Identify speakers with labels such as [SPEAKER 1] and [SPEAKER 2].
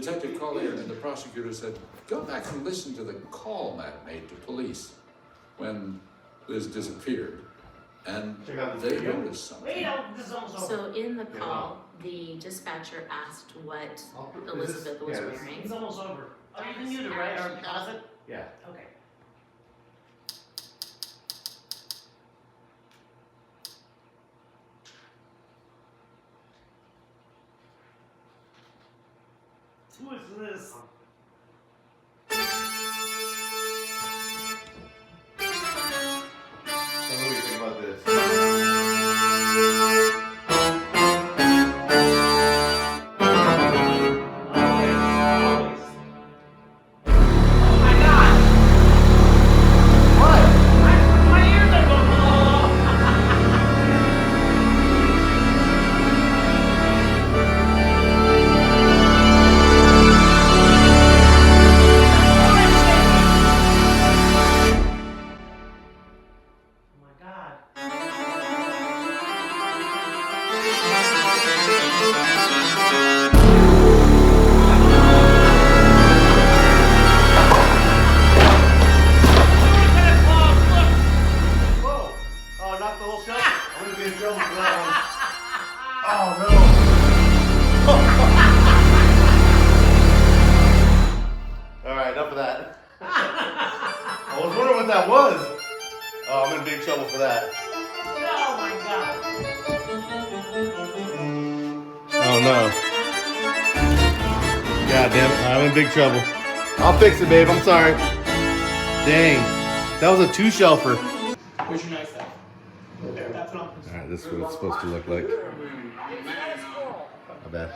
[SPEAKER 1] Detective Collier and the prosecutor said, go back and listen to the call Matt made to police when Liz disappeared. And they noticed something.
[SPEAKER 2] So in the call, the dispatcher asked what Elizabeth was wearing.
[SPEAKER 3] It's almost over. Oh, you can use it, right? Or pause it?
[SPEAKER 4] Yeah.
[SPEAKER 3] Okay. Who is this?
[SPEAKER 4] So what do you think about this? Alright, enough of that. I was wondering what that was. Oh, I'm in big trouble for that.
[SPEAKER 3] Oh my god.
[SPEAKER 4] Oh no. God damn it, I'm in big trouble. I'll fix it, babe, I'm sorry. Dang. That was a 2-shelfer.
[SPEAKER 3] Where's your knife at? There, that's what I'm.
[SPEAKER 4] Alright, this is what it's supposed to look like. My bad.